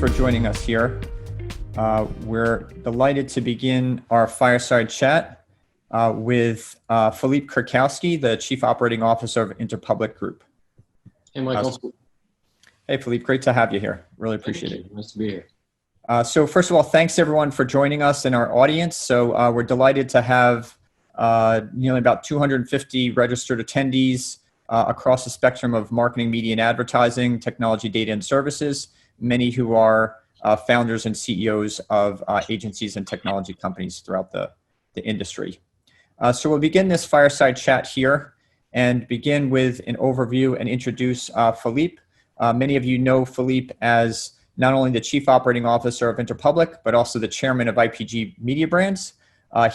for joining us here. We're delighted to begin our Fireside Chat with Philippe Krakowsky, the Chief Operating Officer of Interpublic Group. Hey, Michael. Hey, Philippe, great to have you here. Really appreciate it. Nice to be here. So first of all, thanks everyone for joining us and our audience. So we're delighted to have nearly about 250 registered attendees across the spectrum of marketing, media, and advertising, technology, data, and services, many who are founders and CEOs of agencies and technology companies throughout the industry. So we'll begin this fireside chat here and begin with an overview and introduce Philippe. Many of you know Philippe as not only the Chief Operating Officer of Interpublic, but also the Chairman of IPG MediaBrands.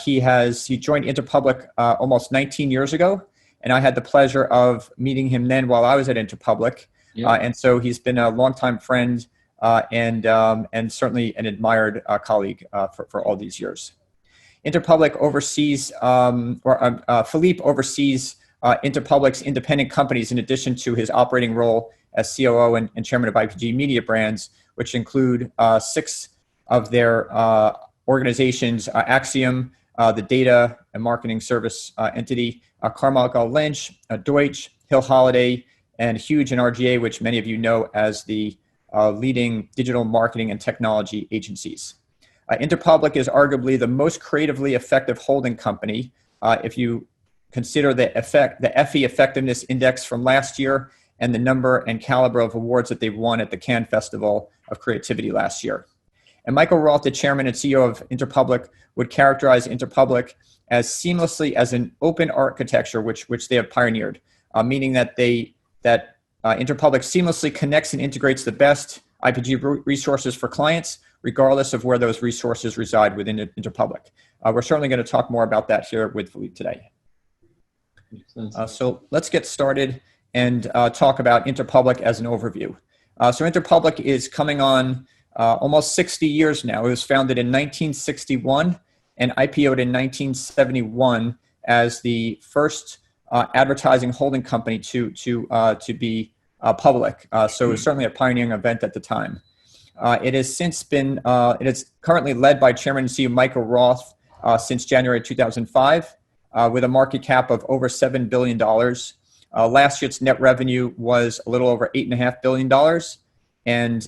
He joined Interpublic almost 19 years ago, and I had the pleasure of meeting him then while I was at Interpublic. Yeah. And so he's been a longtime friend and certainly an admired colleague for all these years. Interpublic oversees, Philippe oversees Interpublic's independent companies in addition to his operating role as COO and Chairman of IPG MediaBrands, which include 6 of their organizations, Axiom, the data and marketing service entity, Carmichael Lynch, Deutsch, Hill Holliday, and Huge and RGA, which many of you know as the leading digital marketing and technology agencies. Interpublic is arguably the most creatively effective holding company. If you consider the FE Effectiveness Index from last year and the number and caliber of awards that they've won at the Cannes Festival of Creativity last year. And Michael Roth, the Chairman and CEO of Interpublic, would characterize Interpublic as seamlessly as an open architecture, which they have pioneered, meaning that Interpublic seamlessly connects and integrates the best IPG resources for clients, regardless of where those resources reside within Interpublic. We're certainly going to talk more about that here with Philippe today. So let's get started and talk about Interpublic as an overview. So Interpublic is coming on almost 60 years now. It was founded in 1961 and IPO'd in 1971 as the first advertising holding company to be public. So it was certainly a pioneering event at the time. It has since been, it is currently led by Chairman and CEO Michael Roth since January 2005 with a market cap of over $7 billion. Last year's net revenue was a little over $8.5 billion. And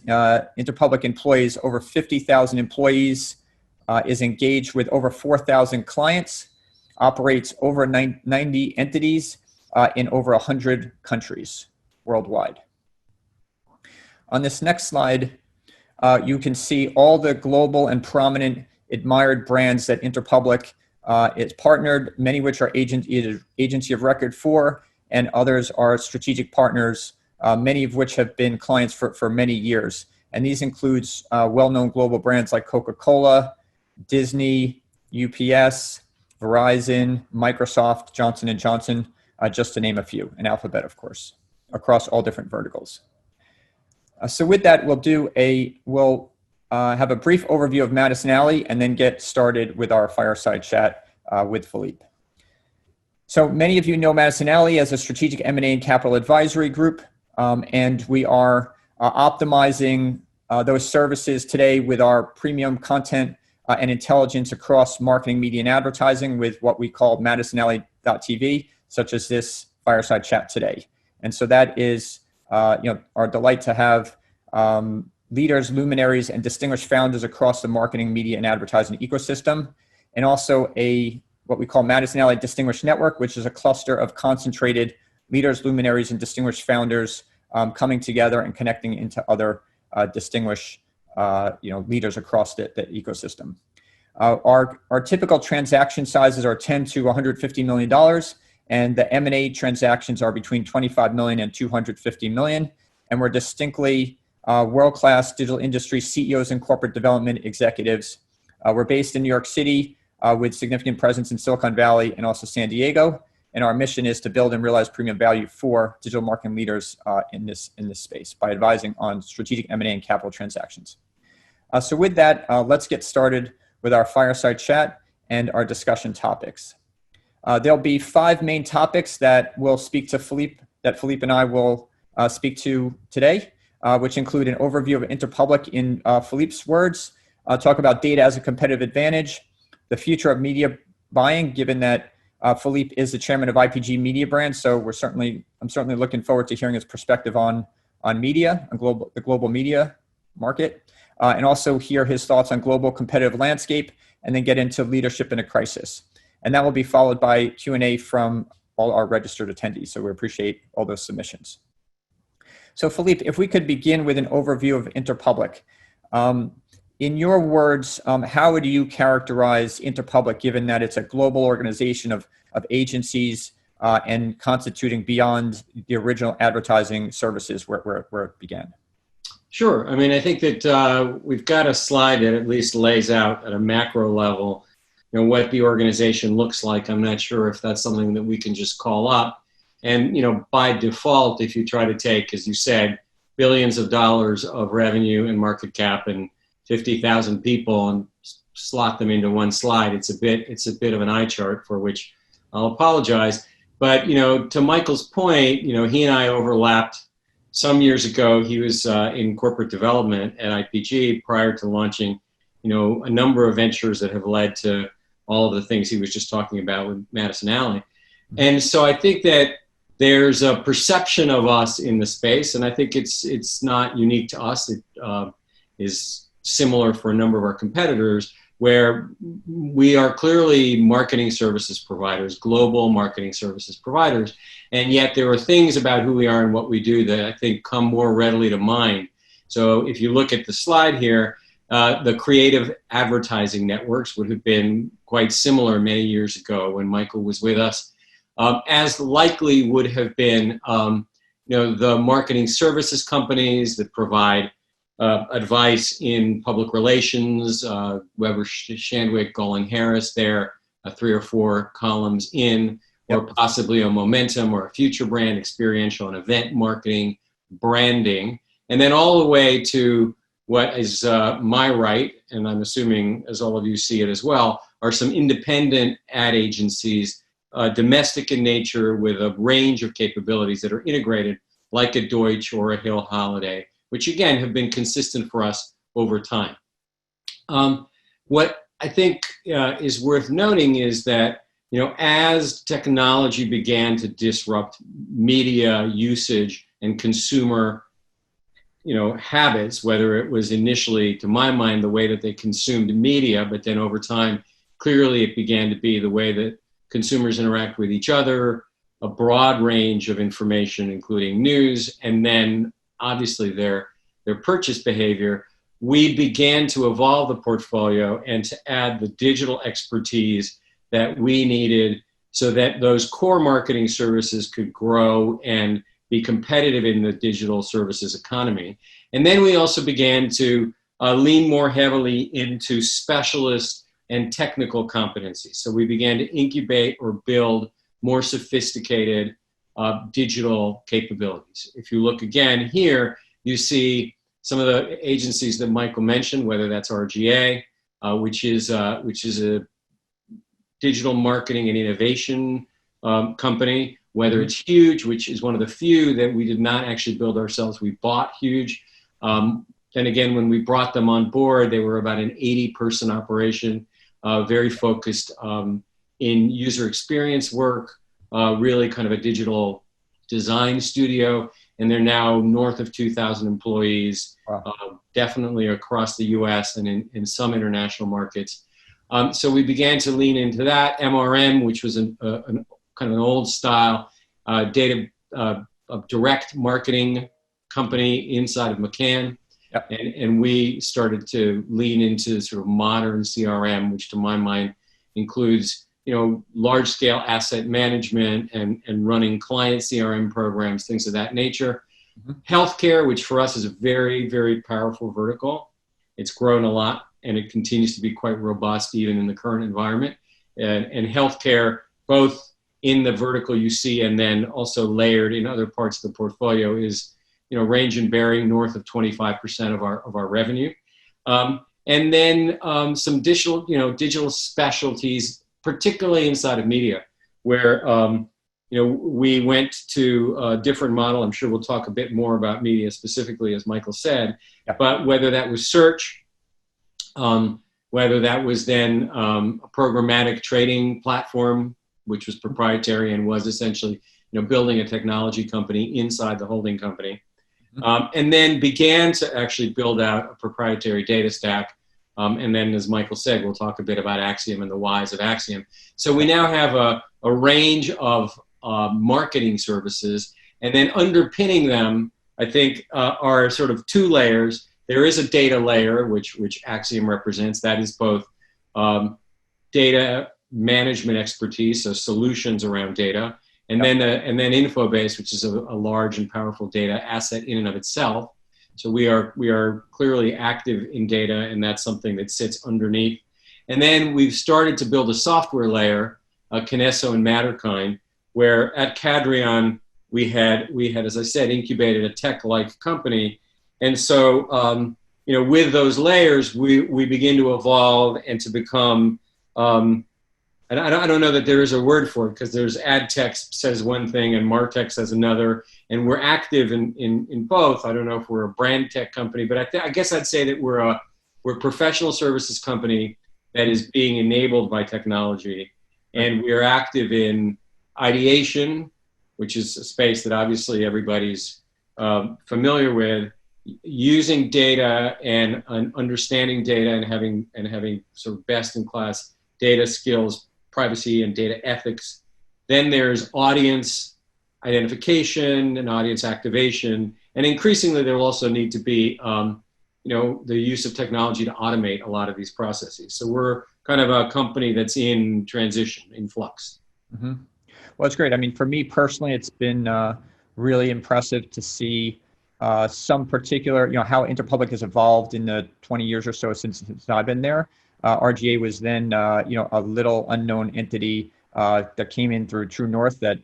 Interpublic employs over 50,000 employees, is engaged with over 4,000 clients, operates over 90 entities in over 100 countries worldwide. On this next slide, you can see all the global and prominent admired brands that Interpublic is partnered, many of which are agency of record for, and others are strategic partners, many of which have been clients for many years. And these includes well-known global brands like Coca-Cola, Disney, UPS, Verizon, Microsoft, Johnson & Johnson, just to name a few, and Alphabet, of course, across all different verticals. So with that, we'll have a brief overview of Madison Alley and then get started with our fireside chat with Philippe. So many of you know Madison Alley as a strategic M&A and capital advisory group, and we are optimizing those services today with our premium content and intelligence across marketing, media, and advertising with what we call MadisonAlley.tv, such as this fireside chat today. And so that is our delight to have leaders, luminaries, and distinguished founders across the marketing, media, and advertising ecosystem, and also what we call Madison Alley Distinguished Network, which is a cluster of concentrated leaders, luminaries, and distinguished founders coming together and connecting into other distinguished leaders across the ecosystem. Our typical transaction sizes are $10 to $150 million, and the M&A transactions are between $25 million and $250 million. And we're distinctly world-class digital industry CEOs and corporate development executives. We're based in New York City with significant presence in Silicon Valley and also San Diego. And our mission is to build and realize premium value for digital marketing leaders in this space by advising on strategic M&A and capital transactions. So with that, let's get started with our fireside chat and our discussion topics. There'll be 5 main topics that we'll speak to Philippe, that Philippe and I will speak to today. which include an overview of Interpublic in Philippe's words, talk about data as a competitive advantage, the future of media buying, given that Philippe is the chairman of IPG MediaBrands. So I'm certainly looking forward to hearing his perspective on media, on the global media market, and also hear his thoughts on global competitive landscape, and then get into leadership in a crisis. And that will be followed by Q&A from all our registered attendees. So we appreciate all those submissions. So Philippe, if we could begin with an overview of Interpublic. In your words, how would you characterize Interpublic, given that it's a global organization of agencies and constituting beyond the original advertising services where it began? Sure. I mean, I think that we've got a slide that at least lays out at a macro level, what the organization looks like. I'm not sure if that's something that we can just call up. And, by default, if you try to take, as you said, billions of dollars of revenue and market cap and 50,000 people and slot them into one slide, it's a bit of an eye chart, for which I'll apologize. But, to Michael's point, he and I overlapped some years ago. He was in corporate development at IPG prior to launching, a number of ventures that have led to all of the things he was just talking about with Madison Alley. And so I think that there's a perception of us in the space, and I think it's not unique to us. It is similar for a number of our competitors, where we are clearly marketing services providers, global marketing services providers, and yet there are things about who we are and what we do that I think come more readily to mind. So if you look at the slide here, the creative advertising networks would have been quite similar many years ago when Michael was with us, as likely would have been the marketing services companies that provide advice in public relations, Weber Shandwick, Golan Harris, there, 3 or 4 columns in, or possibly a momentum or a future brand, experiential and event marketing, branding, and then all the way to what is my right, and I'm assuming as all of you see it as well, are some independent ad agencies, domestic in nature, with a range of capabilities that are integrated, like a Deutsch or a Hill Holiday, which again have been consistent for us over time. What I think is worth noting is that, as technology began to disrupt media usage and consumer, habits, whether it was initially, to my mind, the way that they consumed media, but then over time, clearly it began to be the way that consumers interact with each other, a broad range of information, including news, and then obviously their purchase behavior. We began to evolve the portfolio and to add the digital expertise that we needed so that those core marketing services could grow and be competitive in the digital services economy. And then we also began to lean more heavily into specialist and technical competencies. So we began to incubate or build more sophisticated digital capabilities. If you look again here, you see some of the agencies that Michael mentioned, whether that's RGA, which is a digital marketing and innovation company, whether it's Huge, which is one of the few that we did not actually build ourselves. We bought Huge. And again, when we brought them on board, they were about an 80-person operation, very focused in user experience work, really kind of a digital design studio. And they're now north of 2,000 employees, wow. Definitely across the US and in some international markets. So we began to lean into that. MRM, which was kind of an old style data direct marketing company inside of McCann. Yep. And we started to lean into sort of modern CRM, which to my mind includes, large scale asset management and running client CRM programs, things of that nature. Mm-hmm. Healthcare, which for us is a very, very powerful vertical. It's grown a lot and it continues to be quite robust even in the current environment. And healthcare, both in the vertical you see and then also layered in other parts of the portfolio, is range and bearing north of 25% of our revenue. And then some digital specialties, particularly inside of media, where we went to a different model. I'm sure we'll talk a bit more about media specifically, as Michael said, Yeah. but whether that was search, whether that was then a programmatic trading platform, which was proprietary and was essentially, building a technology company inside the holding company, and then began to actually build out a proprietary data stack. And then, as Michael said, we'll talk a bit about Acxiom and the whys of Acxiom. So we now have a range of marketing services, and then underpinning them, I think, are sort of two layers. There is a data layer, which Acxiom represents. That is both data management expertise, so solutions around data, and then Infobase, which is a large and powerful data asset in and of itself. So we are clearly active in data, and that's something that sits underneath. And then we've started to build a software layer, Kinesso and Matterkind, where at Cadreon we had, as I said, incubated a tech-like company. And so, with those layers, we begin to evolve and to become, and I don't know that there is a word for it, because there's ad tech says one thing and MarTech says another, and we're active in both. I don't know if we're a brand tech company, but I guess I'd say that we're a professional services company that is being enabled by technology, and we're active in ideation, which is a space that obviously everybody's familiar with, using data and understanding data and having sort of best-in-class data skills, privacy and data ethics. Then there's audience identification and audience activation, and increasingly there will also need to be the use of technology to automate a lot of these processes. So we're kind of a company that's in transition, in flux. Mm-hmm. Well, it's great. I mean, for me personally, it's been really impressive to see some particular, how Interpublic has evolved in the 20 years or so since I've been there. RGA was then, a little unknown entity that came in through True North that,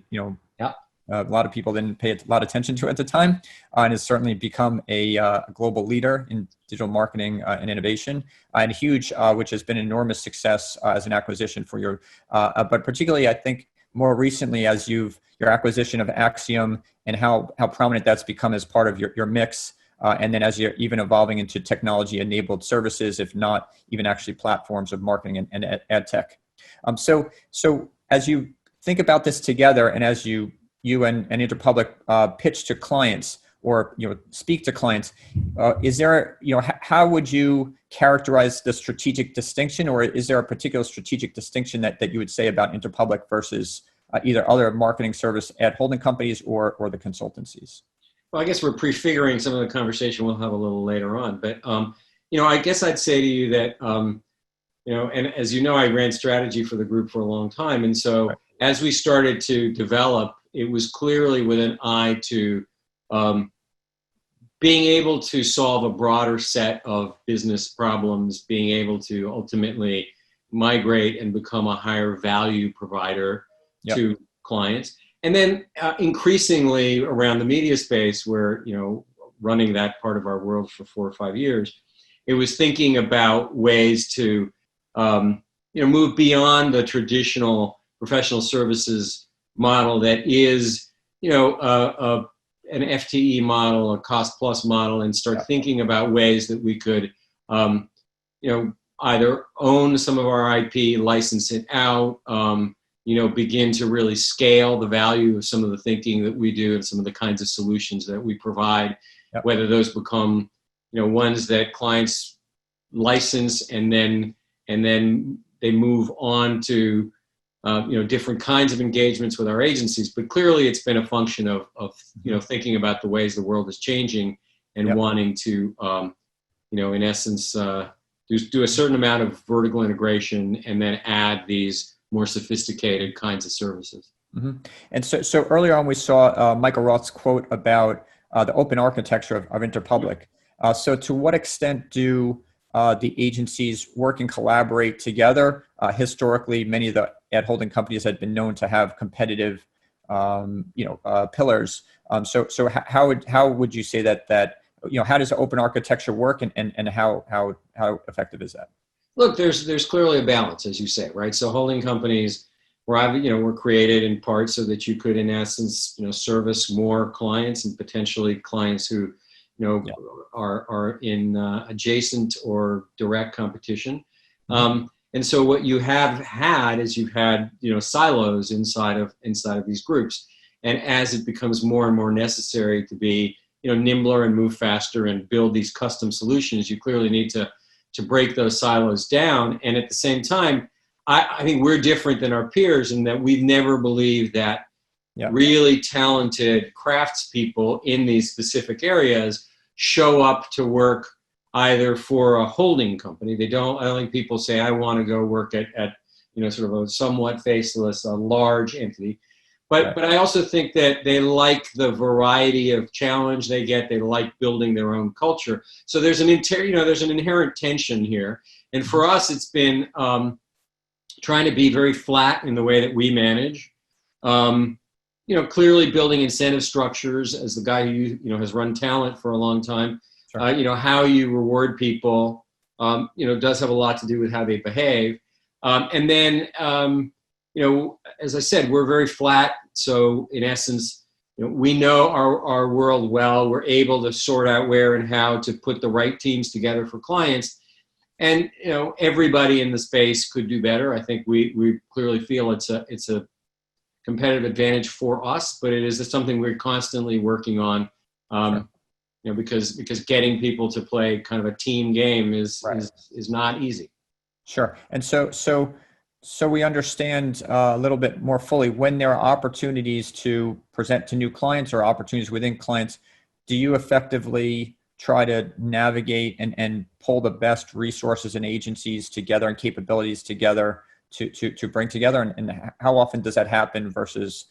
a lot of people didn't pay a lot of attention to at the time, and has certainly become a global leader in digital marketing and innovation, and huge, which has been an enormous success as an acquisition for your, but particularly I think more recently as your acquisition of Acxiom and how prominent that's become as part of your mix. And then as you're even evolving into technology-enabled services, if not even actually platforms of marketing and ad tech. So as you think about this together, and as you and Interpublic pitch to clients or speak to clients, is there how would you characterize the strategic distinction, or is there a particular strategic distinction that you would say about Interpublic versus either other marketing service ad holding companies or the consultancies? Well, I guess we're prefiguring some of the conversation we'll have a little later on. But, I guess I'd say to you that, and as you know, I ran strategy for the group for a long time. And so as we started to develop, it was clearly with an eye to being able to solve a broader set of business problems, being able to ultimately migrate and become a higher value provider to clients. And then increasingly around the media space, where, running that part of our world for 4 or 5 years, it was thinking about ways to, move beyond the traditional professional services model that is, an FTE model, a cost plus model, and start thinking about ways that we could, either own some of our IP, license it out, begin to really scale the value of some of the thinking that we do and some of the kinds of solutions that we provide, whether those become, ones that clients license and then they move on to, different kinds of engagements with our agencies. But clearly it's been a function of thinking about the ways the world is changing and wanting to, in essence, do a certain amount of vertical integration and then add these more sophisticated kinds of services. Mm-hmm. And so earlier on, we saw Michael Roth's quote about the open architecture of Interpublic. So to what extent do the agencies work and collaborate together? Historically, many of the ad holding companies had been known to have competitive, pillars. So how would you say that how does open architecture work, and how effective is that? Look, there's clearly a balance, as you say, right? So holding companies were created in part so that you could, in essence, service more clients and potentially clients who, are in adjacent or direct competition. And so what you have had is you've had, silos inside of these groups. And as it becomes more and more necessary to be, nimbler and move faster and build these custom solutions, you clearly need to break those silos down. And at the same time, I think we're different than our peers in that we've never believed that really talented craftspeople in these specific areas show up to work either for a holding company. I don't think people say, I want to go work at sort of a somewhat faceless, a large entity. But I also think that they like the variety of challenge they get. They like building their own culture. So there's an inherent tension here. And for us, it's been trying to be very flat in the way that we manage. Clearly building incentive structures as the guy who has run talent for a long time. Sure. How you reward people, does have a lot to do with how they behave. And then, as I said, we're very flat. So in essence, we know our world well. We're able to sort out where and how to put the right teams together for clients. And, everybody in the space could do better. I think we clearly feel it's a competitive advantage for us, but it is something we're constantly working on. Sure. Because getting people to play kind of a team game is not easy. Sure. And so we understand a little bit more fully when there are opportunities to present to new clients or opportunities within clients, do you effectively try to navigate and pull the best resources and agencies together and capabilities together to bring together? And how often does that happen versus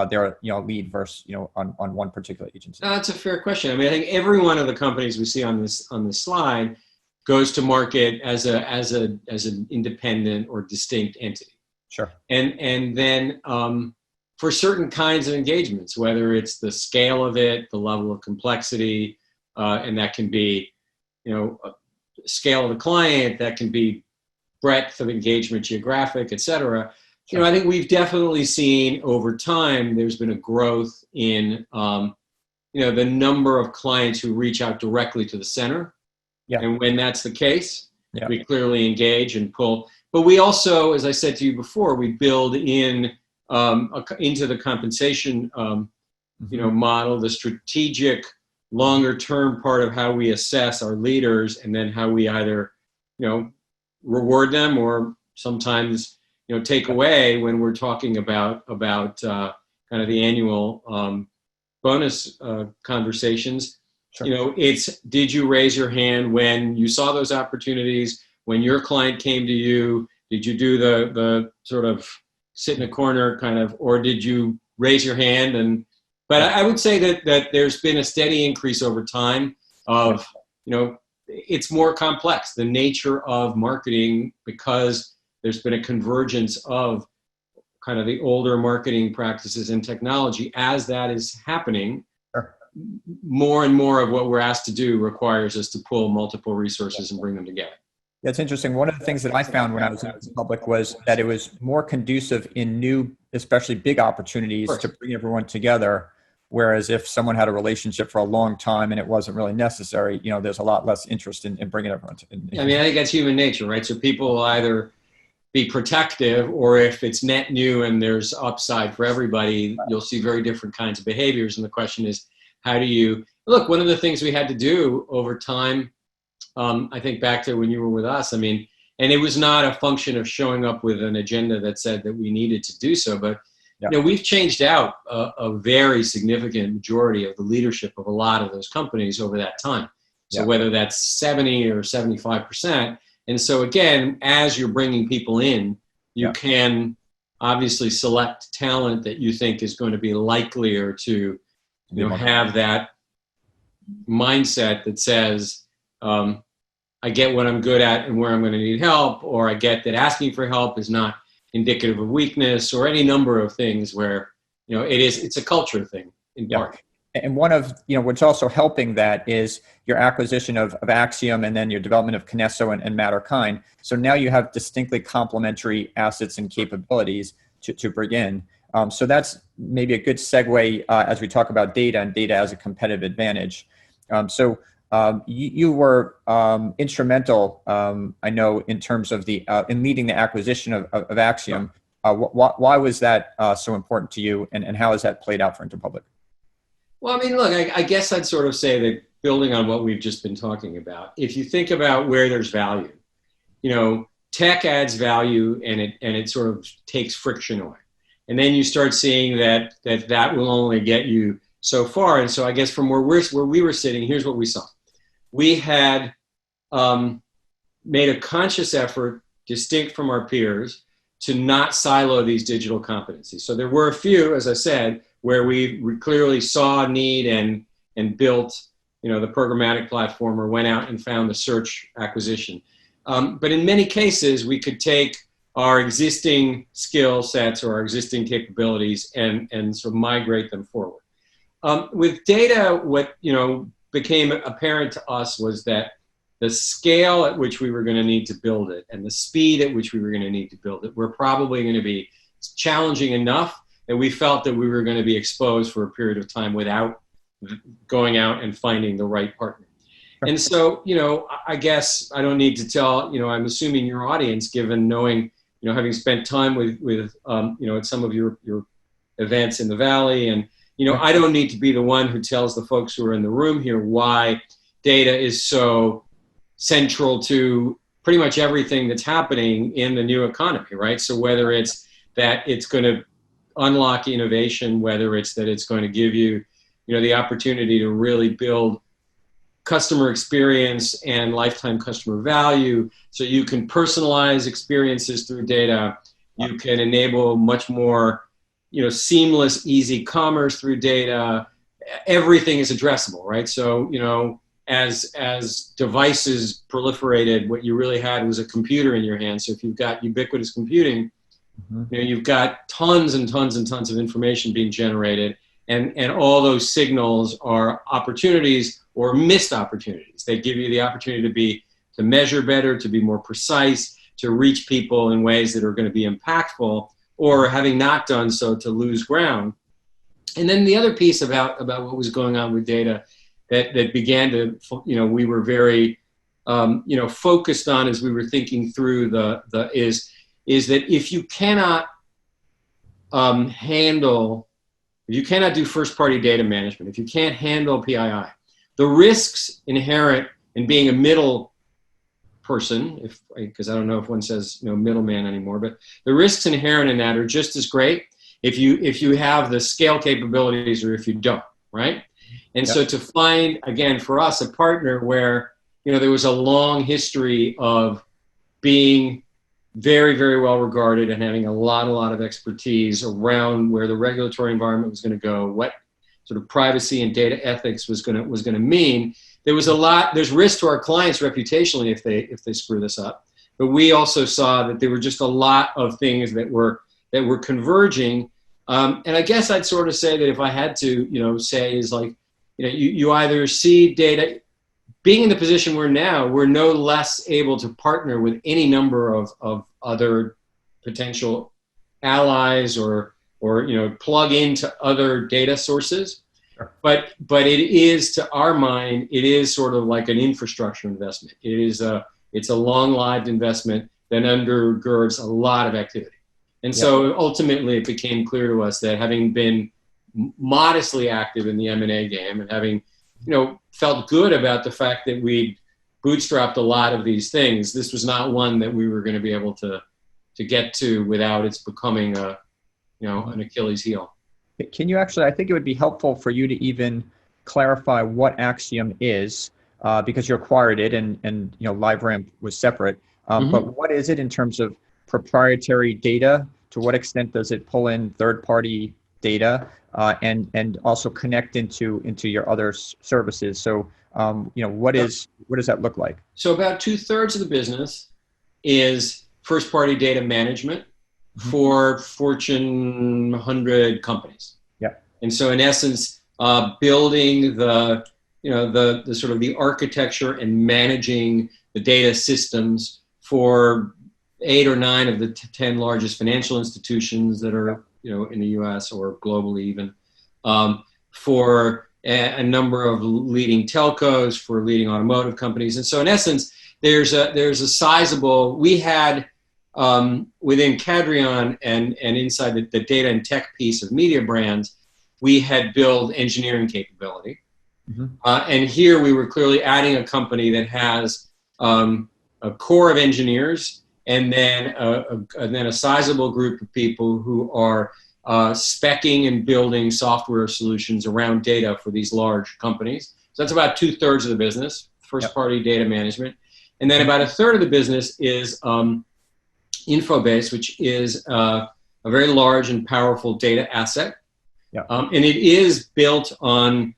their lead versus on one particular agency? That's a fair question. I mean, I think every one of the companies we see on this slide goes to market as an independent or distinct entity. Sure. And then for certain kinds of engagements, whether it's the scale of it, the level of complexity, and that can be scale of the client, that can be breadth of engagement, geographic, et cetera. Sure. I think we've definitely seen over time, there's been a growth in, the number of clients who reach out directly to the center. Yeah. And when that's the case, we clearly engage and pull. But we also, as I said to you before, we build in into the compensation, model, the strategic, longer-term part of how we assess our leaders, and then how we either, reward them or sometimes take away when we're talking about kind of the annual bonus conversations. Sure. It's, did you raise your hand when you saw those opportunities, when your client came to you? Did you do the sort of sit in a corner kind of, or did you raise your hand? But I would say that there's been a steady increase over time of, it's more complex, the nature of marketing, because there's been a convergence of kind of the older marketing practices and technology. As that is happening, sure, more and more of what we're asked to do requires us to pull multiple resources and bring them together. Yeah, it's interesting. One of the things that I found when I was in public was that it was more conducive in new, especially big opportunities, to bring everyone together. Whereas if someone had a relationship for a long time and it wasn't really necessary, there's a lot less interest in bringing everyone together. I mean, I think that's human nature, right? So people will either be protective, or if it's net new and there's upside for everybody, you'll see very different kinds of behaviors. And the question is, how do you look? One of the things we had to do over time, I think back to when you were with us, I mean, and it was not a function of showing up with an agenda that said that we needed to do so, but we've changed out a very significant majority of the leadership of a lot of those companies over that time. So whether that's 70 or 75%. And so again, as you're bringing people in, you can obviously select talent that you think is going to be likelier to have that mindset that says, I get what I'm good at and where I'm going to need help, or I get that asking for help is not indicative of weakness, or any number of things where, it's a culture thing in part. And one of, what's also helping that is your acquisition of Axiom, and then your development of Kinesso and Matterkind. So now you have distinctly complementary assets and capabilities to bring in. So that's maybe a good segue as we talk about data and data as a competitive advantage. You were instrumental, I know, in terms of in leading the acquisition of Axiom. Why was that so important to you, and how has that played out for Interpublic? Well, I mean, look, I guess I'd sort of say that, building on what we've just been talking about, if you think about where there's value, tech adds value, and it sort of takes friction away. And then you start seeing that will only get you so far. And so I guess from where we were sitting, here's what we saw. We had made a conscious effort, distinct from our peers, to not silo these digital competencies. So there were a few, as I said, where we clearly saw a need and built, the programmatic platform, or went out and found the search acquisition. But in many cases, we could take our existing skill sets or our existing capabilities and sort of migrate them forward. With data, what became apparent to us was that the scale at which we were going to need to build it and the speed at which we were going to need to build it were probably going to be challenging enough that we felt that we were going to be exposed for a period of time without going out and finding the right partner. And so, I guess I don't need to tell, I'm assuming your audience, given knowing, having spent time with at some of your events in the Valley, and, I don't need to be the one who tells the folks who are in the room here why data is so central to pretty much everything that's happening in the new economy, right? So whether it's that it's going to unlock innovation, whether it's that it's going to give you, the opportunity to really build customer experience and lifetime customer value, so you can personalize experiences through data. You can enable much more, seamless, easy commerce through data. Everything is addressable, right? So, as devices proliferated, what you really had was a computer in your hand. So if you've got ubiquitous computing, you've got tons and tons and tons of information being generated, and all those signals are opportunities or missed opportunities. They give you the opportunity to measure better, to be more precise, to reach people in ways that are going to be impactful, or having not done so, to lose ground. And then the other piece about what was going on with data that began to, we were very, focused on as we were thinking through is that if you cannot if you cannot do first-party data management, if you can't handle PII, the risks inherent in being a middle person, because I don't know if one says middleman anymore, but the risks inherent in that are just as great if you have the scale capabilities or if you don't, right? And so to find, again, for us, a partner where there was a long history of being very, very well regarded and having a lot of expertise around where the regulatory environment was going to go, what sort of privacy and data ethics was going to mean. There's risk to our clients reputationally if they screw this up. But we also saw that there were just a lot of things that were converging. And I guess I'd sort of say that if I had to, say is like, you either see data. Being in the position we're now, we're no less able to partner with any number of other potential allies or plug into other data sources. Sure. But it is, to our mind, it is sort of like an infrastructure investment. It's a long-lived investment that undergirds a lot of activity. And so ultimately it became clear to us that, having been modestly active in the M&A game and having felt good about the fact that we'd bootstrapped a lot of these things, this was not one that we were going to be able to get to without it's becoming an Achilles heel. Can you actually, I think it would be helpful for you to even clarify what Axiom is, because you acquired it and LiveRamp was separate. But what is it in terms of proprietary data? To what extent does it pull in third-party data and also connect into your other services? So, what does that look like? So about 2/3 of the business is first-party data management for Fortune 100 companies. Yeah. And so in essence, building the sort of the architecture and managing the data systems for 8 or 9 of the 10 largest financial institutions that are, in the U.S. or globally even, for a number of leading telcos, for leading automotive companies. And so in essence, there's a sizable, we had within Cadreon and inside the data and tech piece of MediaBrands, we had built engineering capability. Mm-hmm. And here we were clearly adding a company that has a core of engineers and then a sizable group of people who are speccing and building software solutions around data for these large companies. So that's about 2/3 of the business, first-party data management. And then about 1/3 of the business is Infobase, which is a very large and powerful data asset. Yeah. And it is built on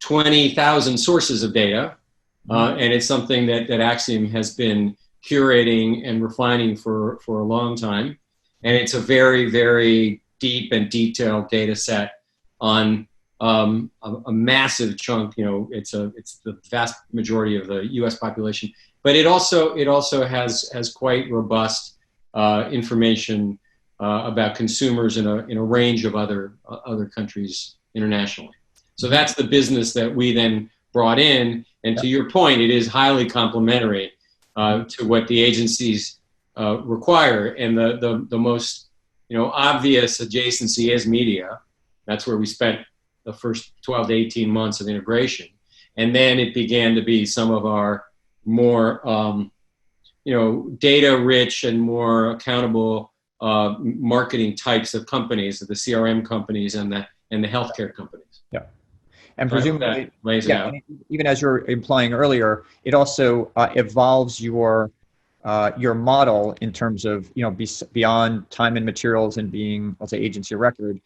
20,000 sources of data. And it's something that Axiom has been curating and refining for a long time. And it's a very, very deep and detailed data set on a massive chunk. It's the vast majority of the U.S. population. But it also has quite robust information about consumers in a range of other countries internationally. So that's the business that we then brought in. And to your point, it is highly complementary to what the agencies require. And the most obvious adjacency is media. That's where we spent the first 12 to 18 months of integration. And then it began to be some of our more data-rich and more accountable marketing types of companies, the CRM companies and the healthcare companies. Yeah, and presumably, that lays it out. Even as you're implying earlier, it also evolves your model in terms of beyond time and materials and being, let's say, agency of record.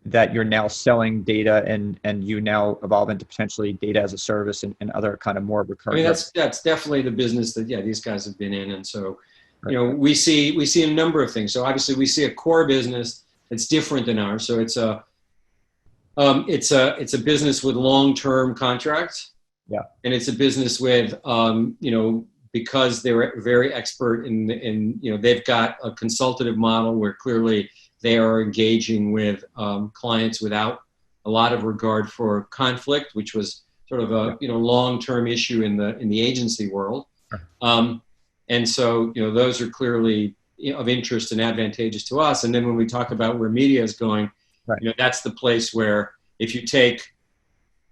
That you're now selling data and you now evolve into potentially data as a service and other kind of more recurring. I mean, that's definitely the business that these guys have been in, and so we see a number of things. So obviously we see a core business that's different than ours. So it's a business with long-term contracts. Yeah, and it's a business with because they're very expert in they've got a consultative model where clearly they are engaging with clients without a lot of regard for conflict, which was sort of a long-term issue in the agency world. And so those are clearly of interest and advantageous to us. And then when we talk about where media is going, that's the place where if you take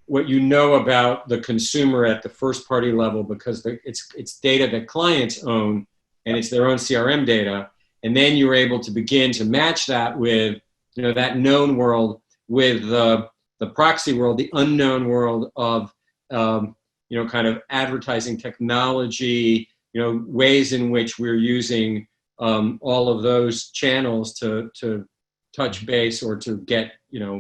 what about the consumer at the first-party level, because it's data that clients own and it's their own CRM data. And then you're able to begin to match that with, that known world with the proxy world, the unknown world of, kind of advertising technology, ways in which we're using all of those channels to touch base or to get,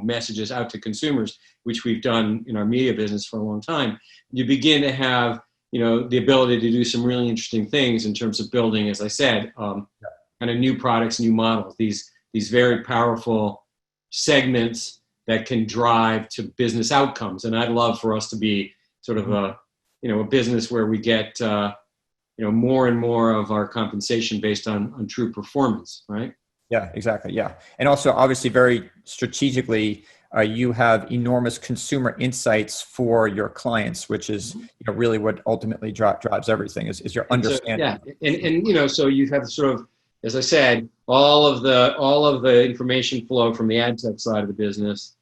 messages out to consumers, which we've done in our media business for a long time. You begin to have, the ability to do some really interesting things in terms of building, as I said, kind of new products, new models, these very powerful segments that can drive to business outcomes. And I'd love for us to be sort of a business where we get, more and more of our compensation based on true performance, right? Yeah, exactly. Yeah. And also obviously very strategically, you have enormous consumer insights for your clients, which is really what ultimately drives everything is your understanding. And so you have sort of, as I said, all of the information flow from the ad tech side of the business,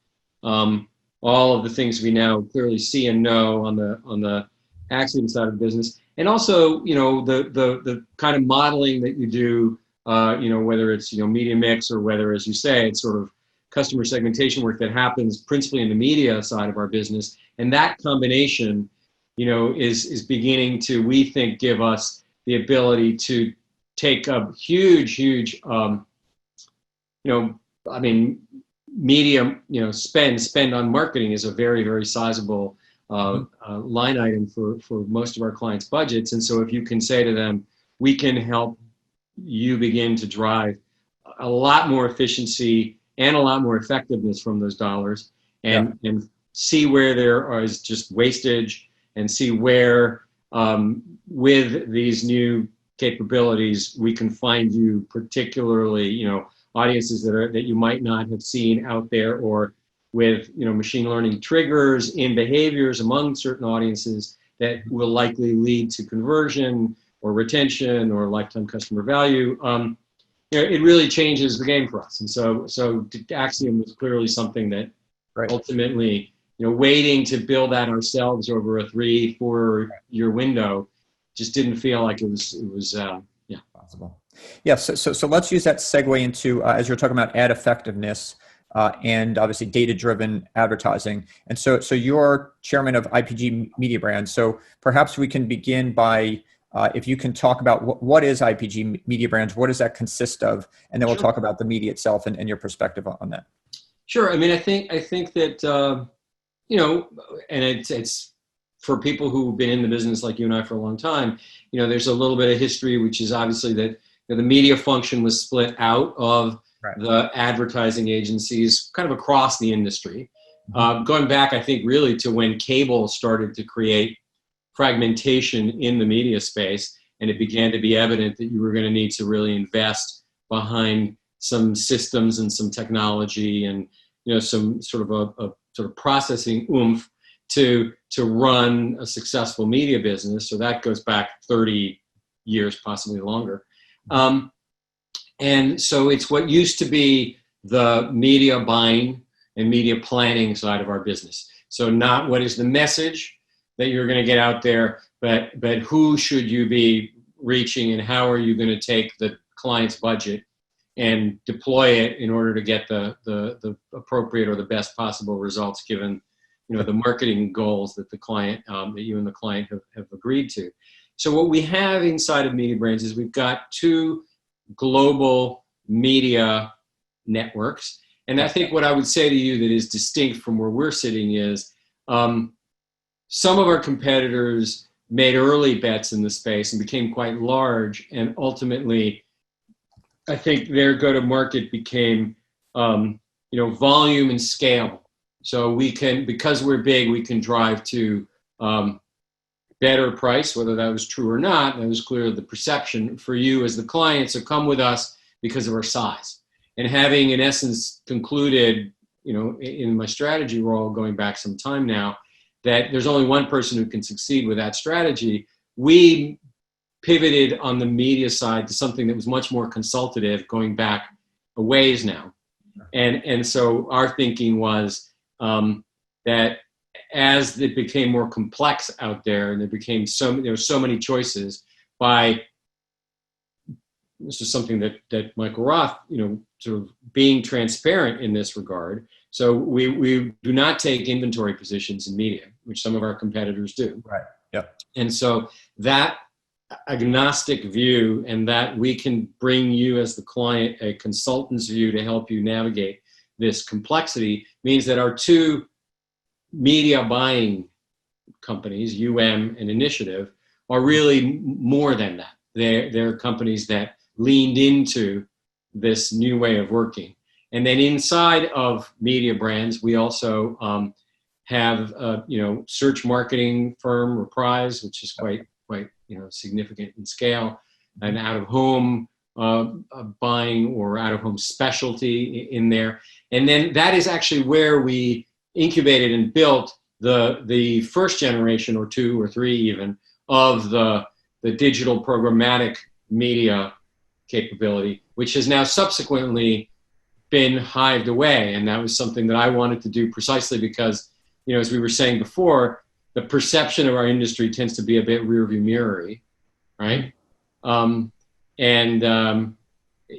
all of the things we now clearly see and know on the Axiom side of the business, and also the kind of modeling that you do, whether it's media mix or whether, as you say, it's sort of customer segmentation work that happens principally in the media side of our business, and that combination, is beginning to, we think, give us the ability to take a huge, media, spend on marketing is a very, very sizable line item for most of our clients' budgets. And so if you can say to them, we can help you begin to drive a lot more efficiency and a lot more effectiveness from those dollars and see where there is just wastage and see where with these new capabilities, we can find you particularly, audiences that you might not have seen out there, or with, machine learning triggers in behaviors among certain audiences that will likely lead to conversion or retention or lifetime customer value. It really changes the game for us. And so Axiom was clearly something that ultimately, waiting to build that ourselves over a 3-4 year window just didn't feel like it was possible. Yeah. So let's use that segue into, as you're talking about ad effectiveness, and obviously data-driven advertising. And so you're chairman of IPG MediaBrands. So perhaps we can begin by, if you can talk about what is IPG MediaBrands, what does that consist of? And then we'll talk about the media itself and your perspective on that. Sure. I mean, I think that, and it's for people who've been in the business like you and I for a long time, there's a little bit of history, which is obviously that the media function was split out of the advertising agencies kind of across the industry. Going back, I think, really to when cable started to create fragmentation in the media space, and it began to be evident that you were going to need to really invest behind some systems and some technology and some sort of a processing oomph to run a successful media business. So that goes back 30 years, possibly longer. And so it's what used to be the media buying and media planning side of our business. So not what is the message that you're going to get out there, but who should you be reaching, and how are you going to take the client's budget and deploy it in order to get the appropriate or the best possible results, given the marketing goals that the client, that you and the client have agreed to. So what we have inside of MediaBrands is we've got 2 global media networks. And I think what I would say to you that is distinct from where we're sitting is some of our competitors made early bets in the space and became quite large. And ultimately, I think their go-to-market became, volume and scale. So we can, because we're big, we can drive to better price, whether that was true or not. That was clearly the perception for you as the client. So come with us because of our size. And having, in essence, concluded, in my strategy role going back some time now, that there's only one person who can succeed with that strategy, we pivoted on the media side to something that was much more consultative, going back a ways now. And so our thinking was that as it became more complex out there, and there were so many choices, this is something that Michael Roth, sort of being transparent in this regard. So we do not take inventory positions in media, which some of our competitors do. Right. Yep. And so that agnostic view, and that we can bring you as the client a consultant's view to help you navigate this complexity, means that our 2 media buying companies, UM and Initiative, are really more than that. They're companies that leaned into this new way of working. And then inside of MediaBrands, we also have a search marketing firm, Reprise, which is quite significant in scale, an out-of-home buying or out-of-home specialty in there. And then that is actually where we incubated and built the first generation, or 2 or 3 even, of the digital programmatic media capability, which has now subsequently been hived away. And that was something that I wanted to do precisely because, as we were saying before, the perception of our industry tends to be a bit rearview mirror-y, right?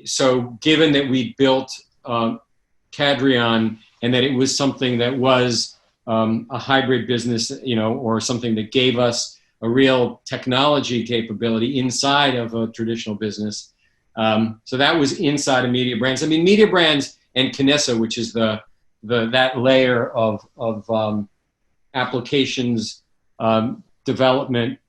So given that we built Cadreon, and that it was something that was a hybrid business, or something that gave us a real technology capability inside of a traditional business. So that was inside of MediaBrands. I mean, MediaBrands and Kinesso, which is that layer of applications development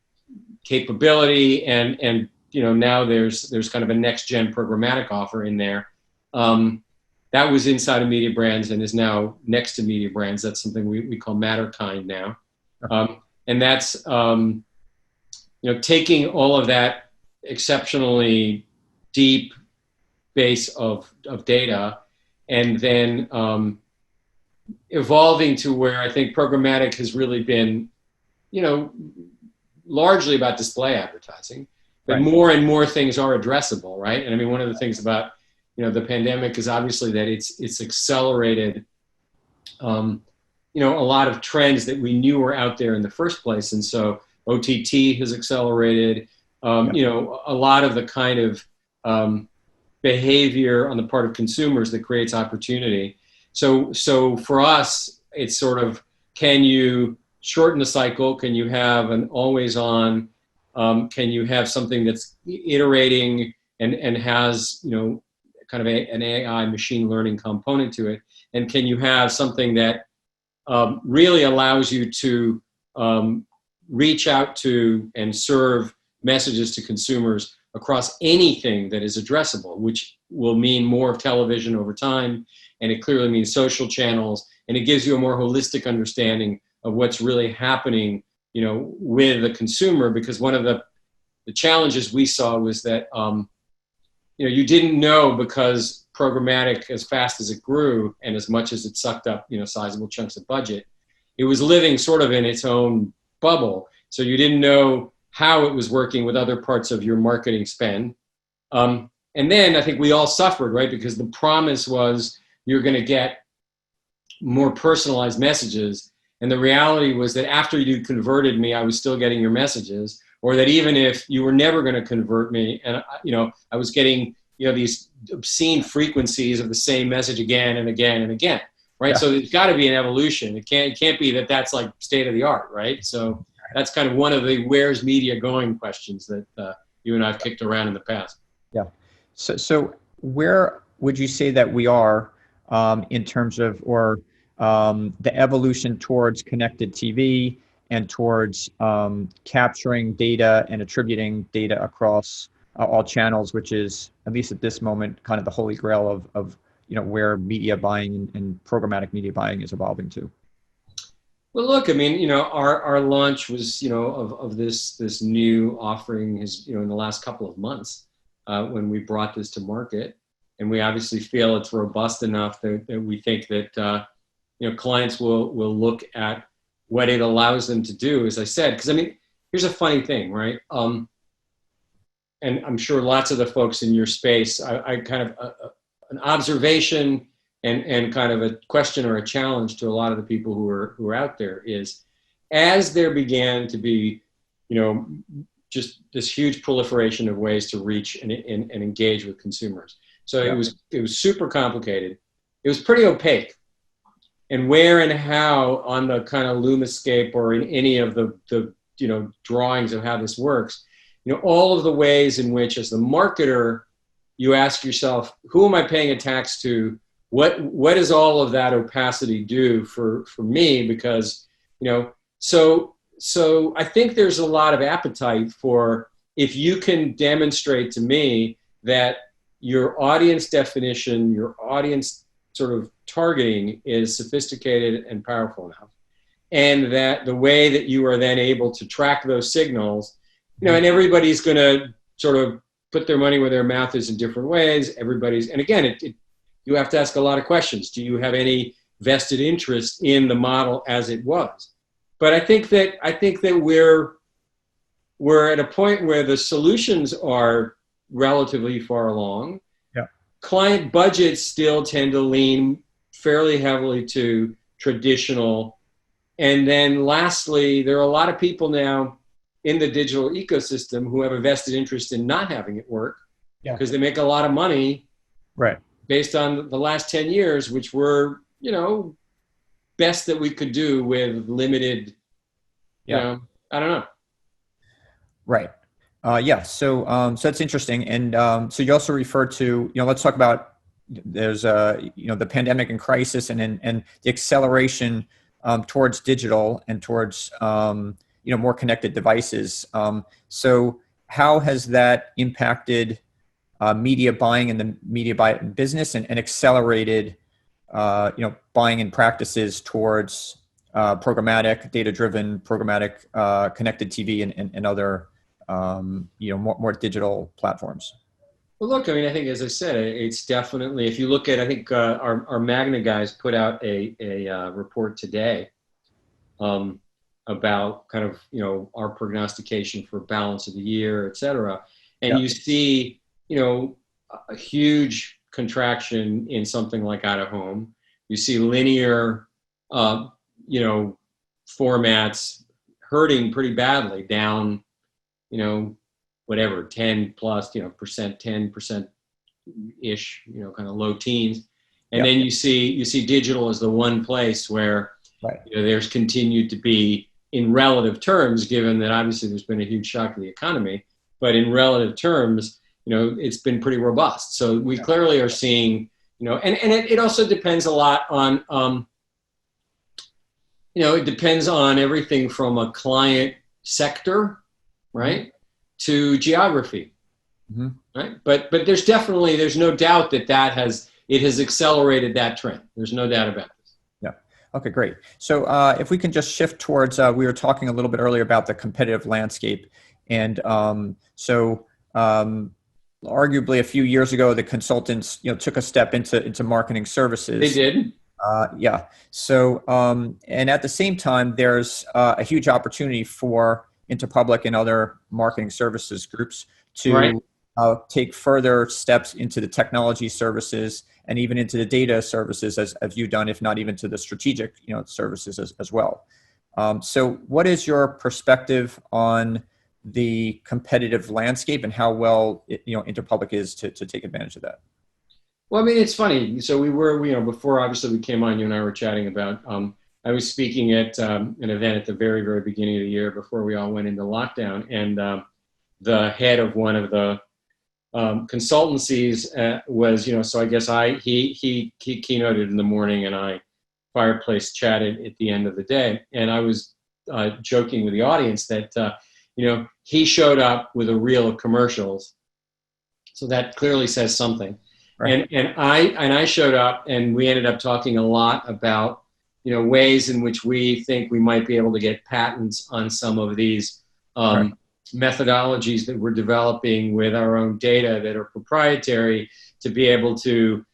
capability, and now there's kind of a next gen programmatic offer in there. That was inside of MediaBrands and is now next to MediaBrands. That's something we call Matterkind now. And that's, taking all of that exceptionally deep base of data, and then evolving to where I think programmatic has really been, largely about display advertising, but more and more things are addressable, right? And I mean, one of the things about, the pandemic is obviously that it's accelerated, a lot of trends that we knew were out there in the first place. And so OTT has accelerated, a lot of the kind of behavior on the part of consumers that creates opportunity. So for us, it's sort of, can you shorten the cycle? Can you have an always on? Can you have something that's iterating and has, kind of an AI machine learning component to it? And can you have something that really allows you to reach out to and serve messages to consumers across anything that is addressable, which will mean more of television over time, and it clearly means social channels, and it gives you a more holistic understanding of what's really happening, with the consumer. Because one of the challenges we saw was that, you didn't know, because programmatic, as fast as it grew and as much as it sucked up, sizable chunks of budget, it was living sort of in its own bubble. So you didn't know how it was working with other parts of your marketing spend. And then I think we all suffered, right? Because the promise was you're going to get more personalized messages. And the reality was that after you converted me, I was still getting your messages, or that even if you were never going to convert me, and I was getting these obscene frequencies of the same message again and again and again, right? Yeah. So there's got to be an evolution. It can't be that that's like state of the art, right? So that's kind of one of the where's media going questions that you and I've kicked around in the past. Yeah. So where would you say that we are in terms of, or the evolution towards connected TV and towards capturing data and attributing data across all channels, which is, at least at this moment, kind of the holy grail of where media buying and programmatic media buying is evolving to? Well, look, I mean, our launch was, of this new offering is, in the last couple of months when we brought this to market, and we obviously feel it's robust enough that we think that clients will look at what it allows them to do, as I said. Because I mean, here's a funny thing, right? And I'm sure lots of the folks in your space, I kind of an observation and kind of a question or a challenge to a lot of the people who are out there is, as there began to be, just this huge proliferation of ways to reach and engage with consumers. So yeah. It was super complicated. It was pretty opaque. And where and how on the kind of Lumascape or in any of the drawings of how this works, all of the ways in which, as the marketer, you ask yourself, who am I paying a tax to? What does all of that opacity do for me? Because, so I think there's a lot of appetite for, if you can demonstrate to me that your audience definition, your audience sort of targeting is sophisticated and powerful enough, and that the way that you are then able to track those signals, and everybody's going to sort of put their money where their mouth is in different ways. And again, you have to ask a lot of questions. Do you have any vested interest in the model as it was? But I think that we're at a point where the solutions are relatively far along. Yeah. Client budgets still tend to lean fairly heavily to traditional. And then lastly, there are a lot of people now in the digital ecosystem who have a vested interest in not having it work, because they make a lot of money, right, based on the last 10 years, which were, best that we could do with limited, I don't know. Right. So that's interesting. And so you also referred to, let's talk about, there's the pandemic and crisis and the acceleration towards digital and towards more connected devices. So how has that impacted media buying and the media buying business and accelerated buying and practices towards programmatic, data-driven, programmatic, connected TV and other more digital platforms? Well, look, I mean, I think, as I said, it's definitely, if you look at, I think our Magna guys put out a report today about kind of, our prognostication for balance of the year, et cetera. And you see, a huge contraction in something like out of home. You see linear, formats hurting pretty badly, down, whatever, 10 plus, percent, 10% ish, kind of low teens. And then you see digital as the one place where there's continued to be, in relative terms, given that obviously there's been a huge shock to the economy, but in relative terms, it's been pretty robust. So we clearly are seeing, and it also depends a lot on, it depends on everything from a client sector, right, to geography, right? But there's no doubt that it has accelerated that trend. There's no doubt about it. Okay, great. So if we can just shift towards, we were talking a little bit earlier about the competitive landscape. And arguably a few years ago, the consultants, took a step into marketing services. They did. So, and at the same time, there's a huge opportunity for Interpublic and other marketing services groups to take further steps into the technology services and even into the data services as you've done, if not even to the strategic, services as well. So what is your perspective on the competitive landscape and how well, Interpublic is to take advantage of that? Well, I mean, it's funny. So we were, before obviously we came on, you and I were chatting about, I was speaking at an event at the very, very beginning of the year before we all went into lockdown. And the head of one of the consultancies was, so I guess he keynoted in the morning and I fireplace chatted at the end of the day. And I was joking with the audience that, he showed up with a reel of commercials. So that clearly says something. Right. And I showed up and we ended up talking a lot about, ways in which we think we might be able to get patents on some of these methodologies that we're developing with our own data that are proprietary to be able to,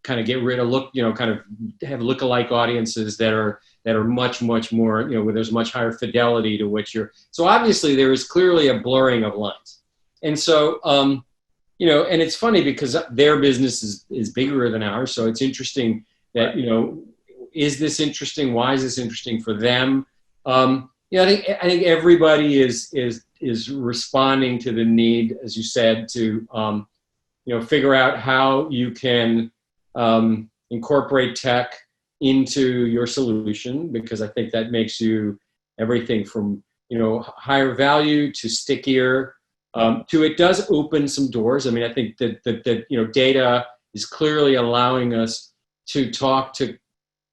kind of get rid of kind of have lookalike audiences that are much, much more, where there's much higher fidelity to what so obviously there is clearly a blurring of lines. And so, and it's funny because their business is bigger than ours. So it's interesting that, is this interesting? Why is this interesting for them? I think everybody is responding to the need, as you said, to figure out how you can incorporate tech into your solution, because I think that makes you everything from higher value to stickier. To it does open some doors. I mean, I think that data is clearly allowing us to talk to